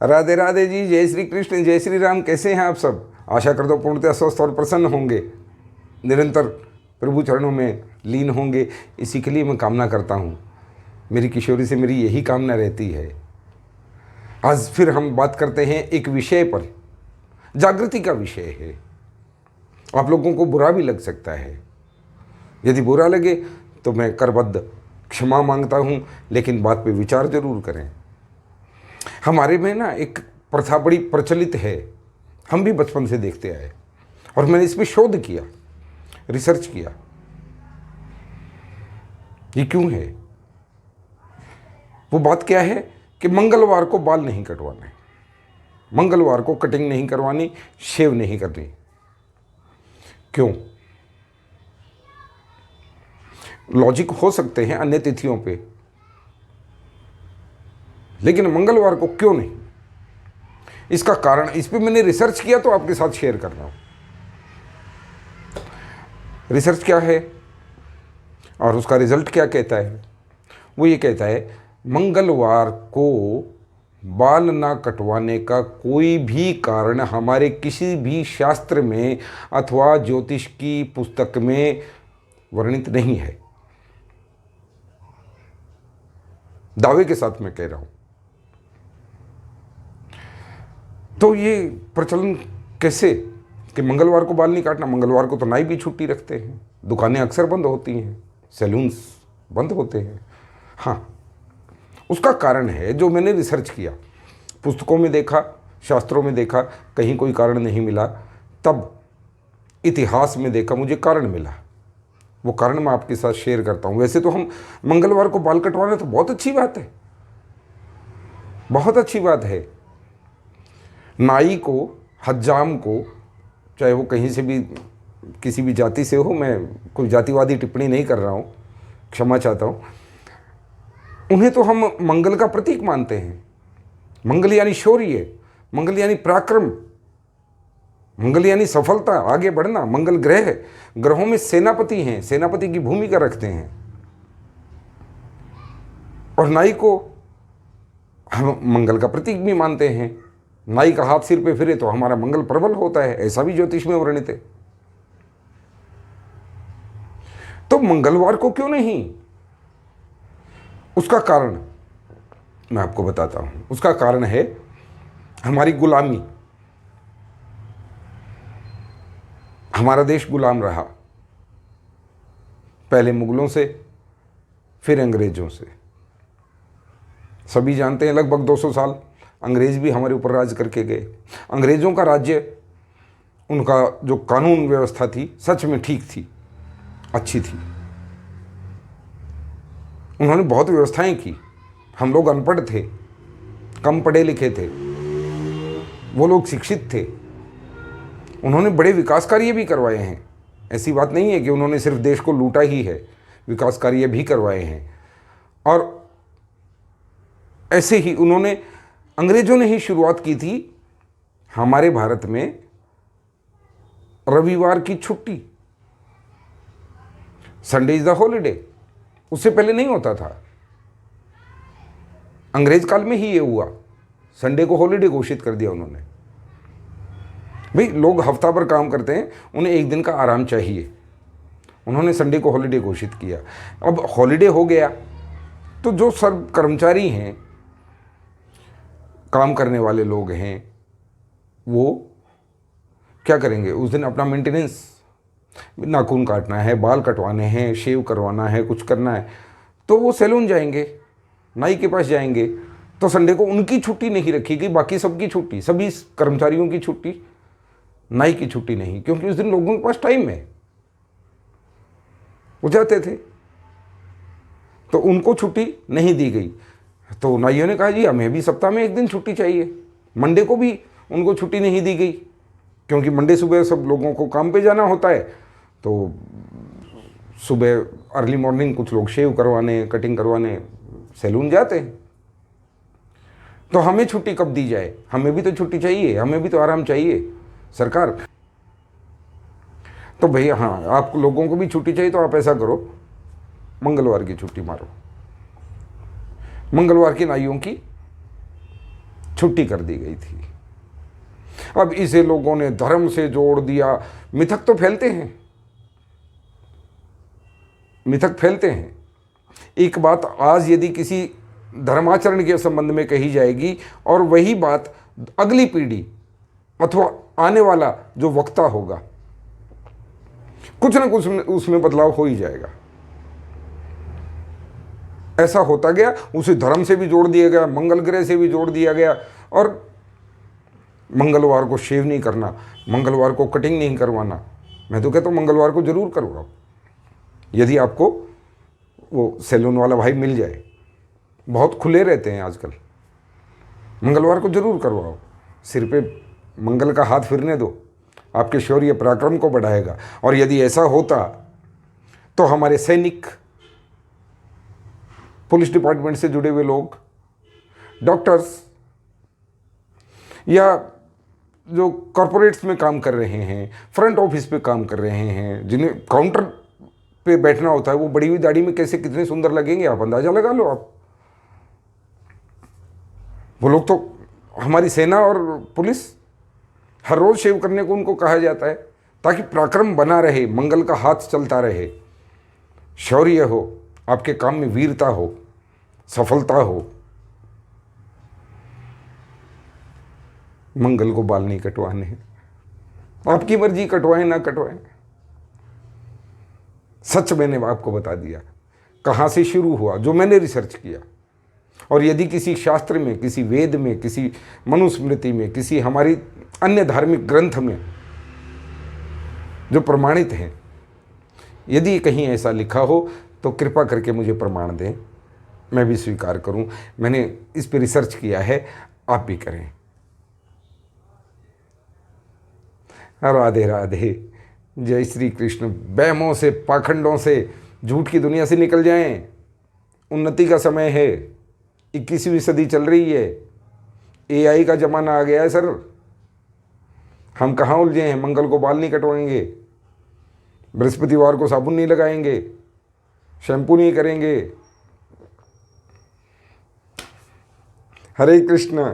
राधे राधे जी, जय श्री कृष्ण, जय श्री राम। कैसे हैं आप सब? आशा करता हूँ पूर्णतः स्वस्थ और प्रसन्न होंगे, निरंतर प्रभु चरणों में लीन होंगे। इसी के लिए मैं कामना करता हूँ। मेरी किशोरी से मेरी यही कामना रहती है। आज फिर हम बात करते हैं एक विषय पर, जागृति का विषय है। आप लोगों को बुरा भी लग सकता है। यदि बुरा लगे तो मैं करबद्ध क्षमा मांगता हूँ, लेकिन बात पे विचार जरूर करें। हमारे में ना एक प्रथा बड़ी प्रचलित है, हम भी बचपन से देखते आए, और मैंने इस पर शोध किया, रिसर्च किया। ये क्यों है? वो बात क्या है कि मंगलवार को बाल नहीं कटवाने, मंगलवार को कटिंग नहीं करवानी, शेव नहीं करनी। क्यों? लॉजिक हो सकते हैं अन्य तिथियों पे, लेकिन मंगलवार को क्यों नहीं? इसका कारण, इस पे मैंने रिसर्च किया तो आपके साथ शेयर कर रहा हूं। रिसर्च क्या है और उसका रिजल्ट क्या कहता है? वो ये कहता है, मंगलवार को बाल ना कटवाने का कोई भी कारण हमारे किसी भी शास्त्र में अथवा ज्योतिष की पुस्तक में वर्णित नहीं है। दावे के साथ मैं कह रहा हूं। तो ये प्रचलन कैसे कि मंगलवार को बाल नहीं काटना? मंगलवार को तो नाई भी छुट्टी रखते हैं, दुकानें अक्सर बंद होती हैं, सैलून्स बंद होते हैं। हाँ, उसका कारण है जो मैंने रिसर्च किया, पुस्तकों में देखा, शास्त्रों में देखा, कहीं कोई कारण नहीं मिला। तब इतिहास में देखा, मुझे कारण मिला। वो कारण मैं आपके साथ शेयर करता हूँ। वैसे तो हम मंगलवार को बाल कटवाना तो बहुत अच्छी बात है, बहुत अच्छी बात है। नाई को, हज्जाम को, चाहे वो कहीं से भी, किसी भी जाति से हो, मैं कोई जातिवादी टिप्पणी नहीं कर रहा हूँ, क्षमा चाहता हूँ, उन्हें तो हम मंगल का प्रतीक मानते हैं। मंगल यानी शौर्य, मंगल यानी पराक्रम, मंगल यानी सफलता, आगे बढ़ना। मंगल ग्रह है, ग्रहों में सेनापति हैं, सेनापति की भूमिका रखते हैं। और नाई को हम मंगल का प्रतीक भी मानते हैं। नाई का हाथ सिर पे फिरे तो हमारा मंगल प्रबल होता है, ऐसा भी ज्योतिष में वर्णित है। तो मंगलवार को क्यों नहीं? उसका कारण मैं आपको बताता हूं। उसका कारण है हमारी गुलामी। हमारा देश गुलाम रहा, पहले मुगलों से, फिर अंग्रेजों से। सभी जानते हैं लगभग 200 साल अंग्रेज भी हमारे ऊपर राज करके गए। अंग्रेजों का राज्य, उनका जो कानून व्यवस्था थी, सच में ठीक थी, अच्छी थी। उन्होंने बहुत व्यवस्थाएं की। हम लोग अनपढ़ थे, कम पढ़े लिखे थे, वो लोग शिक्षित थे। उन्होंने बड़े विकास कार्य भी करवाए हैं। ऐसी बात नहीं है कि उन्होंने सिर्फ देश को लूटा ही है, विकास कार्य भी करवाए हैं। और ऐसे ही उन्होंने, अंग्रेजों ने ही शुरुआत की थी हमारे भारत में रविवार की छुट्टी, संडे इज द हॉलीडे। उससे पहले नहीं होता था, अंग्रेज काल में ही ये हुआ। संडे को हॉलीडे घोषित कर दिया उन्होंने। भाई, लोग हफ्ता भर काम करते हैं, उन्हें एक दिन का आराम चाहिए। उन्होंने संडे को हॉलीडे घोषित किया। अब हॉलीडे हो गया तो जो सब कर्मचारी हैं, काम करने वाले लोग हैं, वो क्या करेंगे? उस दिन अपना मेंटेनेंस, नाखून काटना है, बाल कटवाने हैं, शेव करवाना है, कुछ करना है, तो वो सैलून जाएंगे, नाई के पास जाएंगे। तो संडे को उनकी छुट्टी नहीं रखी गई, बाकी सबकी छुट्टी, सभी कर्मचारियों की छुट्टी, नाई की छुट्टी नहीं, क्योंकि उस दिन लोगों के पास टाइम है, वो जाते थे। तो उनको छुट्टी नहीं दी गई। तो नाइयों ने कहा, जी हमें भी सप्ताह में एक दिन छुट्टी चाहिए। मंडे को भी उनको छुट्टी नहीं दी गई, क्योंकि मंडे सुबह सब लोगों को काम पे जाना होता है। तो सुबह अर्ली मॉर्निंग कुछ लोग शेव करवाने, कटिंग करवाने सैलून जाते हैं। तो हमें छुट्टी कब दी जाए? हमें भी तो छुट्टी चाहिए, हमें भी तो आराम चाहिए सरकार। तो भैया, हाँ, आप लोगों को भी छुट्टी चाहिए, तो आप ऐसा करो, मंगलवार की छुट्टी मारो। मंगलवार की नाइयों की छुट्टी कर दी गई थी। अब इसे लोगों ने धर्म से जोड़ दिया। मिथक तो फैलते हैं, मिथक फैलते हैं। एक बात आज यदि किसी धर्माचरण के संबंध में कही जाएगी और वही बात अगली पीढ़ी अथवा आने वाला जो वक्ता होगा, कुछ ना कुछ उसमें बदलाव हो ही जाएगा। ऐसा होता गया, उसे धर्म से भी जोड़ दिया गया, मंगल ग्रह से भी जोड़ दिया गया, और मंगलवार को शेव नहीं करना, मंगलवार को कटिंग नहीं करवाना। मैं तो कहता हूँ मंगलवार को जरूर करवाओ, यदि आपको वो सैलून वाला भाई मिल जाए। बहुत खुले रहते हैं आजकल। मंगलवार को जरूर करवाओ, सिर पे मंगल का हाथ फिरने दो, आपके शौर्य पराक्रम को बढ़ाएगा। और यदि ऐसा होता तो हमारे सैनिक, पुलिस डिपार्टमेंट से जुड़े हुए लोग, डॉक्टर्स, या जो कॉरपोरेट्स में काम कर रहे हैं, फ्रंट ऑफिस पे काम कर रहे हैं, जिन्हें काउंटर पे बैठना होता है, वो बड़ी हुई दाढ़ी में कैसे कितने सुंदर लगेंगे, आप अंदाजा लगा लो। आप वो लोग तो, हमारी सेना और पुलिस, हर रोज शेव करने को उनको कहा जाता है ताकि पराक्रम बना रहे, मंगल का हाथ चलता रहे, शौर्य हो, आपके काम में वीरता हो, सफलता हो। मंगल को बाल नहीं कटवाने हैं, आपकी मर्जी, कटवाएं ना कटवाएं। सच मैंने आपको बता दिया कहाँ से शुरू हुआ, जो मैंने रिसर्च किया। और यदि किसी शास्त्र में, किसी वेद में, किसी मनुस्मृति में, किसी हमारी अन्य धार्मिक ग्रंथ में जो प्रमाणित हैं, यदि कहीं ऐसा लिखा हो तो कृपा करके मुझे प्रमाण दें, मैं भी स्वीकार करूं। मैंने इस पर रिसर्च किया है, आप भी करें। राधे राधे, जय श्री कृष्ण। वहमों से, पाखंडों से, झूठ की दुनिया से निकल जाएं। उन्नति का समय है, 21वीं सदी चल रही है, AI का ज़माना आ गया है सर। हम कहाँ उलझे हैं? मंगल को बाल नहीं कटवाएंगे, बृहस्पतिवार को साबुन नहीं लगाएंगे, शैम्पू नहीं करेंगे। हरे कृष्ण।